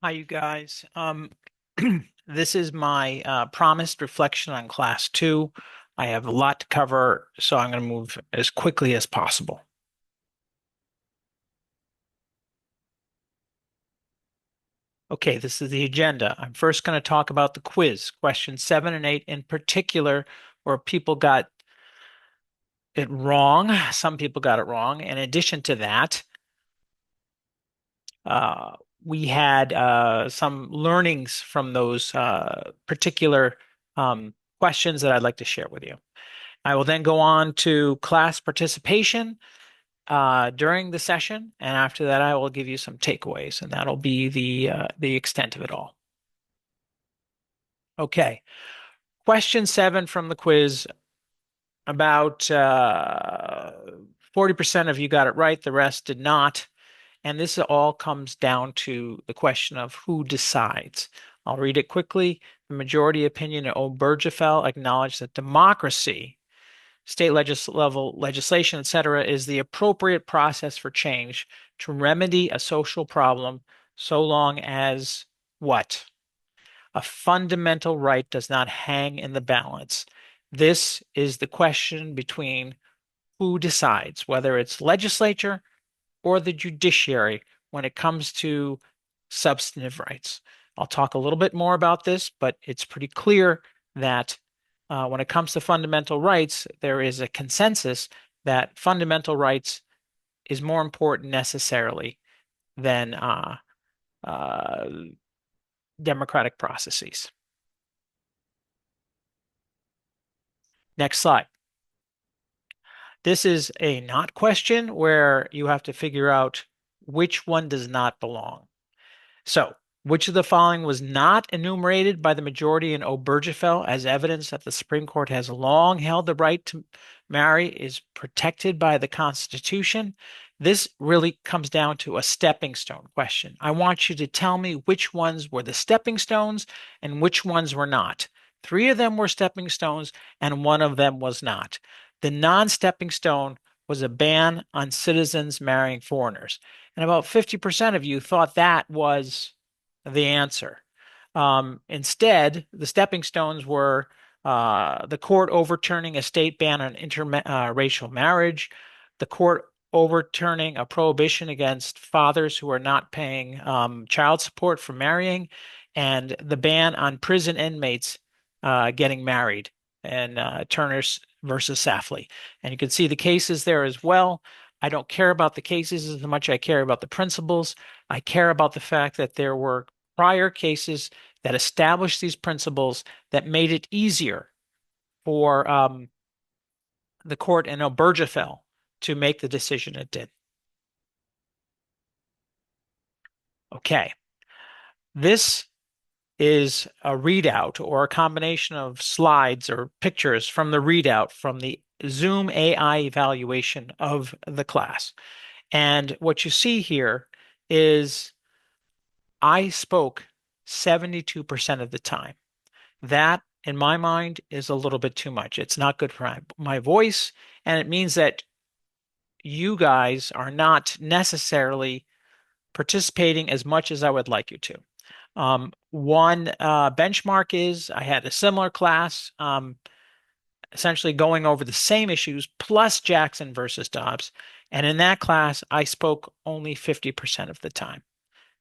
Hi, you guys. This is my promised reflection on class two. I have a lot to cover, so I'm going to move as quickly as possible. Okay, this is the agenda. I'm first going to talk about the quiz, questions 7 and 8 in particular, where people got it wrong. Some people got it wrong. In addition to that, uh, we had some learnings from those particular questions that I'd like to share with you. I will then go on to class participation during the session, and after that, I will give you some takeaways, and that'll be the extent of it all. Okay, question 7 from the quiz. About 40% of you got it right, the rest did not. And this all comes down to the question of who decides. I'll read it quickly. The majority opinion at Obergefell acknowledged that democracy, state level legislation, etc., is the appropriate process for change to remedy a social problem so long as what? A fundamental right does not hang in the balance. This is the question between who decides, whether it's legislature or the judiciary when it comes to substantive rights. I'll talk a little bit more about this, but it's pretty clear that when it comes to fundamental rights, there is a consensus that fundamental rights is more important necessarily than uh, democratic processes. Next slide. This is a not question where you have to figure out which one does not belong. So, which of the following was not enumerated by the majority in Obergefell as evidence that the Supreme Court has long held the right to marry is protected by the Constitution? This really comes down to a stepping stone question. I want you to tell me which ones were the stepping stones and which ones were not. Three of them were stepping stones and one of them was not. The non-stepping stone was a ban on citizens marrying foreigners. And about 50% of you thought that was the answer. Instead, the stepping stones were the court overturning a state ban on interracial marriage, the court overturning a prohibition against fathers who are not paying child support for marrying, and the ban on prison inmates getting married, and Turner versus Safley. And you can see the cases there as well. I don't care about the cases as much as I care about the principles. I care about the fact that there were prior cases that established these principles that made it easier for the court in Obergefell to make the decision it did. Okay, this is a readout or a combination of slides or pictures from the readout from the Zoom AI evaluation of the class. And what you see here is I spoke 72% of the time. That, in my mind, is a little bit too much. It's not good for my voice, and it means that you guys are not necessarily participating as much as I would like you to. One benchmark is I had a similar class, essentially going over the same issues plus Jackson versus Dobbs. And in that class, I spoke only 50% of the time,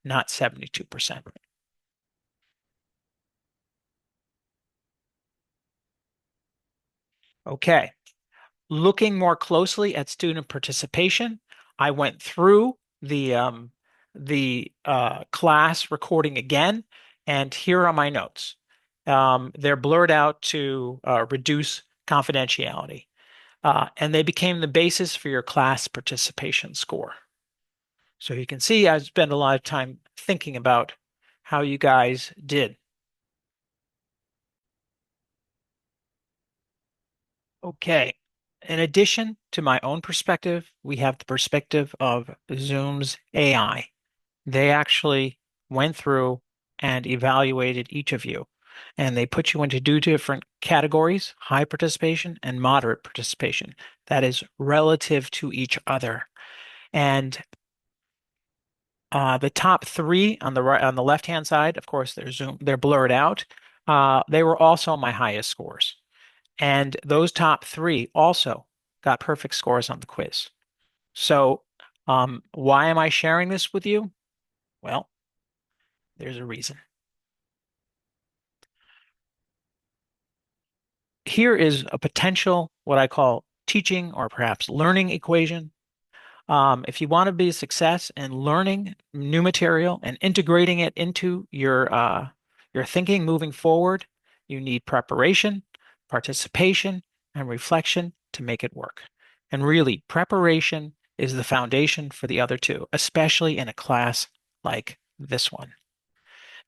not 72%. Okay. Looking more closely at student participation, I went through the class recording again, and here are my notes. They're blurred out to reduce confidentiality, and they became the basis for your class participation score. So you can see I've spent a lot of time thinking about how you guys did. Okay. In addition to my own perspective, we have the perspective of Zoom's AI. They actually went through and evaluated each of you, and they put you into two different categories, high participation and moderate participation. That is relative to each other. And The top three on the right, on the left-hand side, of course, they're blurred out. They were also my highest scores. And those top three also got perfect scores on the quiz. So, why am I sharing this with you? Well, there's a reason. Here is a potential, what I call teaching or perhaps learning equation. If you want to be a success in learning new material and integrating it into your thinking moving forward, you need preparation, participation, and reflection to make it work. And really, preparation is the foundation for the other two, especially in a class like this one.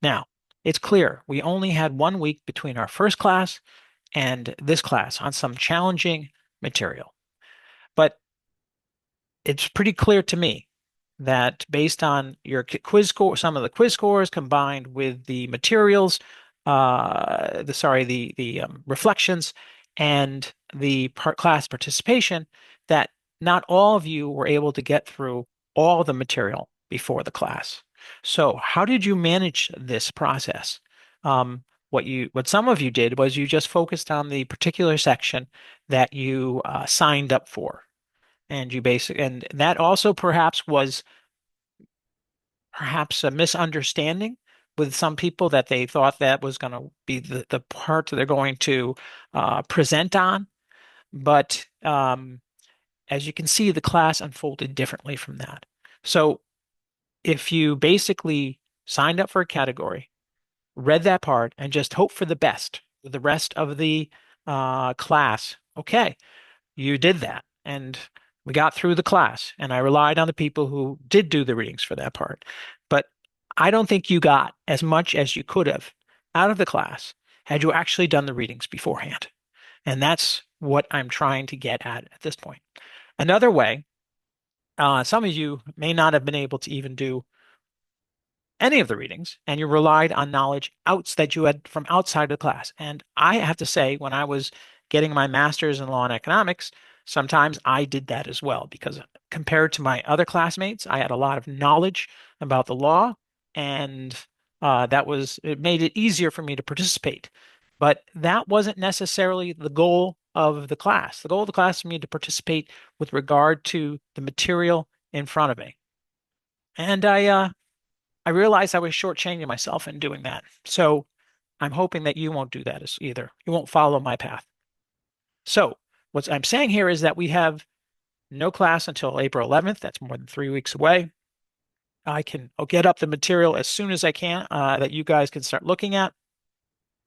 Now, it's clear we only had 1 week between our first class and this class on some challenging material. But it's pretty clear to me that based on your quiz score, some of the quiz scores combined with the materials, the reflections and the class participation, that not all of you were able to get through all the material before the class. So how did you manage this process? What some of you did was you just focused on the particular section that you signed up for. And that also perhaps was perhaps a misunderstanding with some people that they thought that was going to be the part that they're going to present on. But as you can see, the class unfolded differently from that. So if you basically signed up for a category, read that part, and just hope for the best with the rest of the class, okay, you did that. And we got through the class, and I relied on the people who did do the readings for that part. But I don't think you got as much as you could have out of the class had you actually done the readings beforehand. And that's what I'm trying to get at this point. Another way, some of you may not have been able to even do any of the readings, and you relied on knowledge outs that you had from outside of the class. And I have to say, when I was getting my master's in law and economics, sometimes I did that as well, because compared to my other classmates, I had a lot of knowledge about the law, and it made it easier for me to participate. But that wasn't necessarily the goal of the class. The goal of the class was me to participate with regard to the material in front of me. And I realized I was shortchanging myself in doing that. So I'm hoping that you won't do that as either. You won't follow my path. So what I'm saying here is that we have no class until April 11th. That's more than 3 weeks away. I'll get up the material as soon as I can that you guys can start looking at.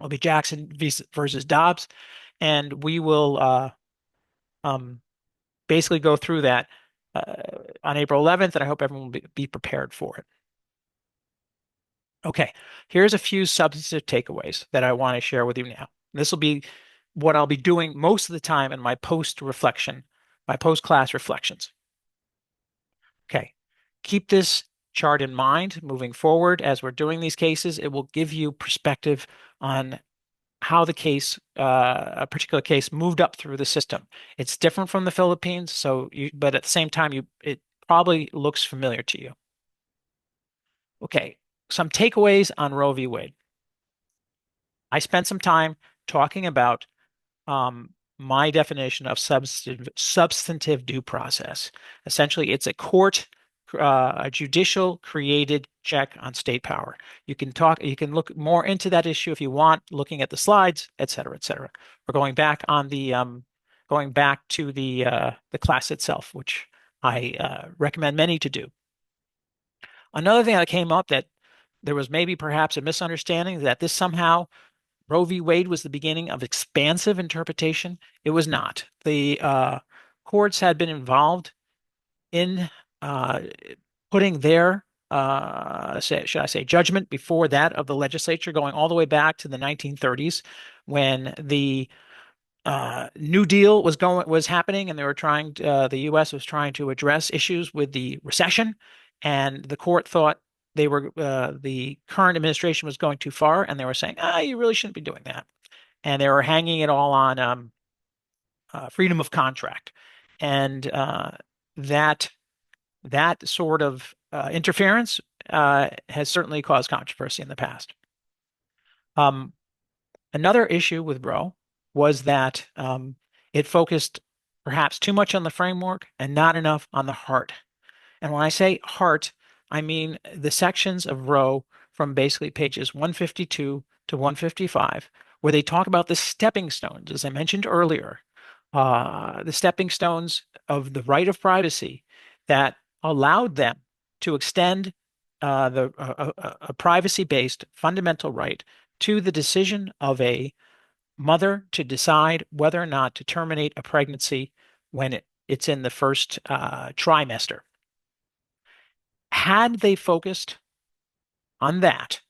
It'll be Jackson versus Dobbs, and we will um, basically go through that uh, on April 11th, and I hope everyone will be prepared for it. Okay, here's a few substantive takeaways that I want to share with you now. This will be what I'll be doing most of the time in my post-reflection, my post-class reflections. Okay, keep this chart in mind moving forward as we're doing these cases. It will give you perspective on how a particular case moved up through the system. It's different from the Philippines, but at the same time, it probably looks familiar to you. Okay, some takeaways on Roe v. Wade. I spent some time talking about my definition of substantive due process. Essentially, it's a judicial created check on state power. You can look more into that issue if you want, looking at the slides, et cetera, et cetera. We're going back to the class itself, which I recommend many to do. Another thing that came up that there was maybe perhaps a misunderstanding that this somehow Roe v. Wade was the beginning of expansive interpretation. It was not. The courts had been involved in uh, putting their, should I say, judgment before that of the legislature, going all the way back to the 1930s, when the New Deal was happening, and the U.S. was trying to address issues with the recession, and the court thought the current administration was going too far, and they were saying, you really shouldn't be doing that, and they were hanging it all on freedom of contract, and that sort of interference has certainly caused controversy in the past. Um, Another issue with Roe was that it focused perhaps too much on the framework and not enough on the heart. And when I say heart, I mean the sections of Roe from basically pages 152 to 155, where they talk about the stepping stones, as I mentioned earlier, the stepping stones of the right of privacy that allowed them to extend a privacy-based fundamental right to the decision of a mother to decide whether or not to terminate a pregnancy when it's in the first trimester. Had they focused on that,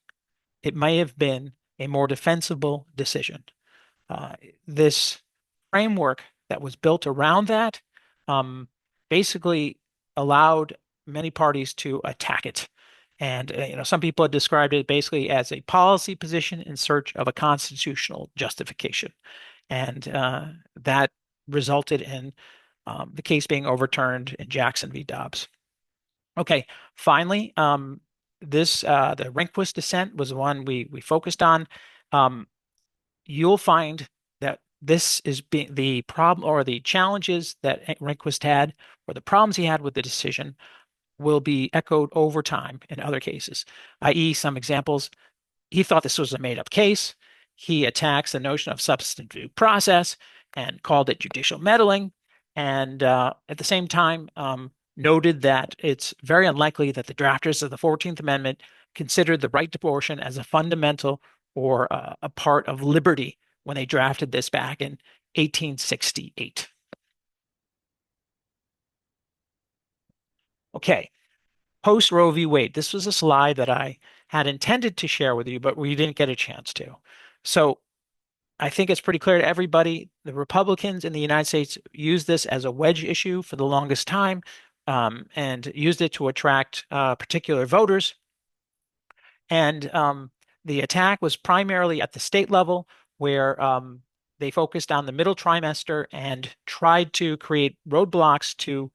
it may have been a more defensible decision. Uh, this framework that was built around that um, basically allowed many parties to attack it. And some people have described it basically as a policy position in search of a constitutional justification. And that resulted in the case being overturned in Jackson v. Dobbs. Okay, finally, the Rehnquist dissent was the one we focused on. Um, you'll find that this is being the problem or the challenges that Rehnquist had, or the problems he had with the decision, will be echoed over time in other cases, i.e., some examples. He thought this was a made-up case. He attacks the notion of substantive due process and called it judicial meddling, and at the same time noted that it's very unlikely that the drafters of the 14th Amendment considered the right to abortion as a fundamental or a part of liberty when they drafted this back in 1868. Okay, post Roe v. Wade. This was a slide that I had intended to share with you, but we didn't get a chance to. So I think it's pretty clear to everybody, the Republicans in the United States used this as a wedge issue for the longest time, and used it to attract particular voters. And the attack was primarily at the state level, where they focused on the middle trimester and tried to create roadblocks to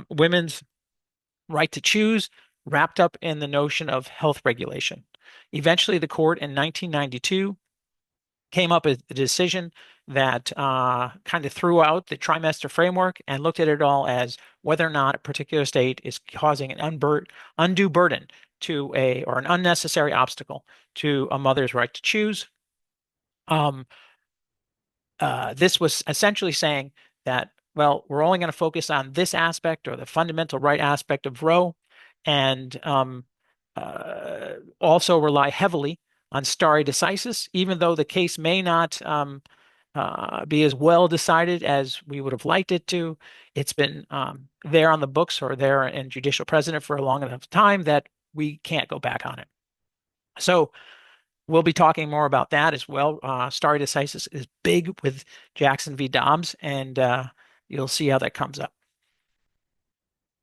women's right to choose, wrapped up in the notion of health regulation. Eventually, the court in 1992 came up with a decision that kind of threw out the trimester framework and looked at it all as whether or not a particular state is causing an undue burden to or an unnecessary obstacle to a mother's right to choose. Um, this was essentially saying that, well, we're only going to focus on this aspect or the fundamental right aspect of Roe, and also rely heavily on stare decisis, even though the case may not be as well decided as we would have liked it to. It's been there on the books or there in judicial precedent for a long enough time that we can't go back on it. So we'll be talking more about that as well. Stare decisis is big with Jackson v. Dobbs, and you'll see how that comes up.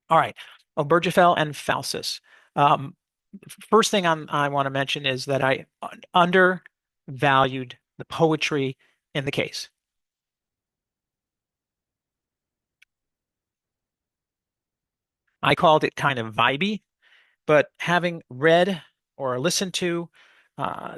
All right, Obergefell and Fousis. Um, First thing I want to mention is that I undervalued the poetry in the case. I called it kind of vibey, but having read or listened to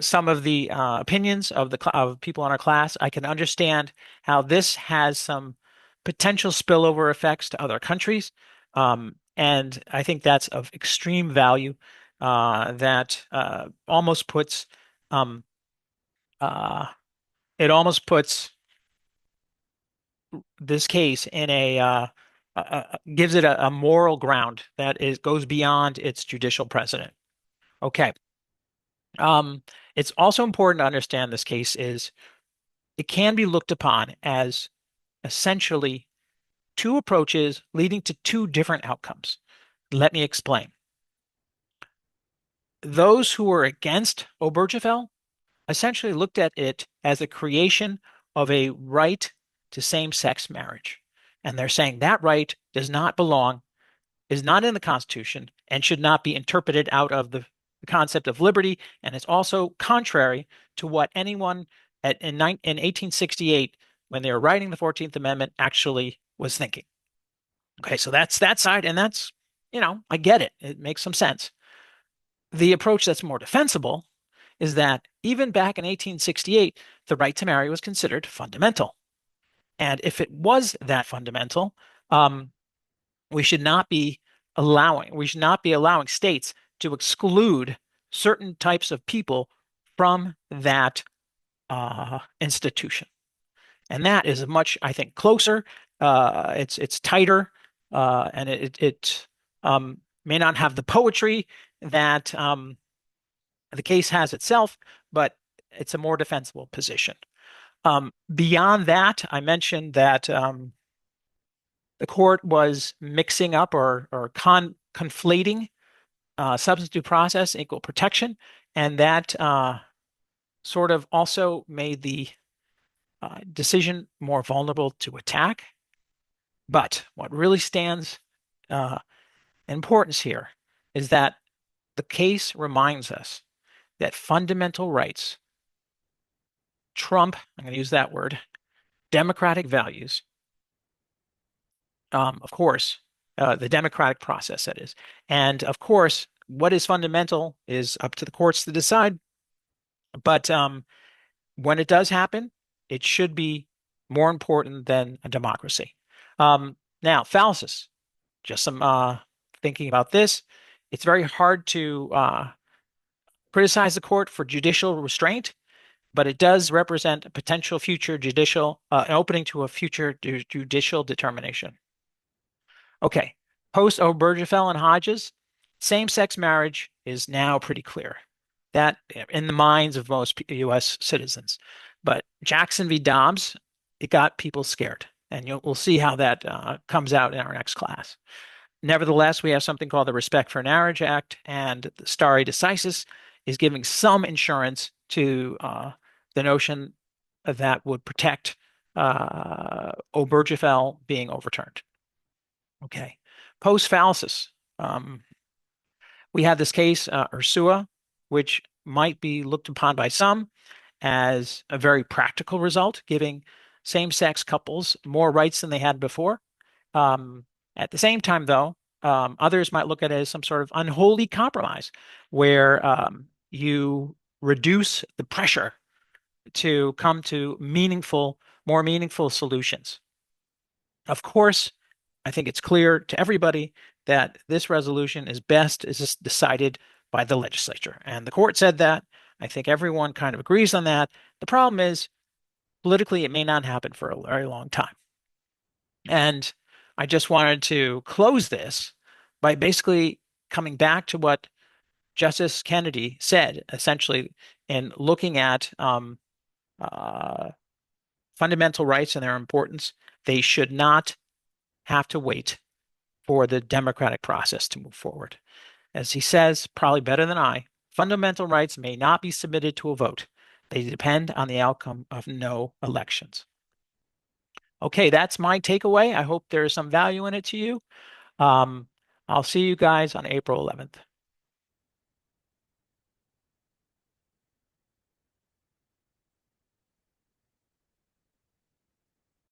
some of the opinions of of people in our class, I can understand how this has some potential spillover effects to other countries, and I think that's of extreme value. That almost puts um, uh, it almost puts this case in gives it a moral ground that goes beyond its judicial precedent. Okay. Um, it's also important to understand this case is it can be looked upon as essentially two approaches leading to two different outcomes. Let me explain. Those who were against Obergefell essentially looked at it as a creation of a right to same-sex marriage. And they're saying that right does not belong, is not in the Constitution, and should not be interpreted out of the concept of liberty. And it's also contrary to what anyone in 1868, when they were writing the 14th Amendment, actually was thinking. Okay, so that's that side, and that's I get it. It makes some sense. The approach that's more defensible is that even back in 1868, the right to marry was considered fundamental. And if it was that fundamental, um, we should not be allowing states to exclude certain types of people from that institution. And that is much, I think, closer. It's tighter, and it may not have the poetry that the case has itself, but it's a more defensible position. Beyond that, I mentioned that the court was mixing up or conflating substance due process, equal protection, and that sort of also made the decision more vulnerable to attack. But what really stands uh, in importance here is that the case reminds us that fundamental rights trump, I'm going to use that word, democratic values, of course, the democratic process, that is. And of course, what is fundamental is up to the courts to decide. But when it does happen, it should be more important than a democracy. Now, fallacies, just some thinking about this. It's very hard to criticize the court for judicial restraint, but it does represent a potential future judicial, an opening to a future judicial determination. Okay, post Obergefell and Hodges, same-sex marriage is now pretty clear. That in the minds of most U.S. citizens. But Jackson v. Dobbs, it got people scared. And we'll see how that comes out in our next class. Nevertheless, we have something called the Respect for Marriage Act, and the stare decisis is giving some insurance to the notion that would protect Obergefell being overturned. Okay. Post fallacis. We have this case, Ursua, which might be looked upon by some as a very practical result, giving same-sex couples more rights than they had before. At the same time, though, others might look at it as some sort of unholy compromise where you reduce the pressure to come to more meaningful solutions. Of course, I think it's clear to everybody that this resolution is decided by the legislature. And the court said that. I think everyone kind of agrees on that. The problem is, politically, it may not happen for a very long time. And I just wanted to close this by basically coming back to what Justice Kennedy said, essentially, in looking at fundamental rights and their importance. They should not have to wait for the democratic process to move forward. As he says, probably better than I, fundamental rights may not be submitted to a vote. They depend on the outcome of no elections. Okay, that's my takeaway. I hope there's some value in it to you. I'll see you guys on April 11th.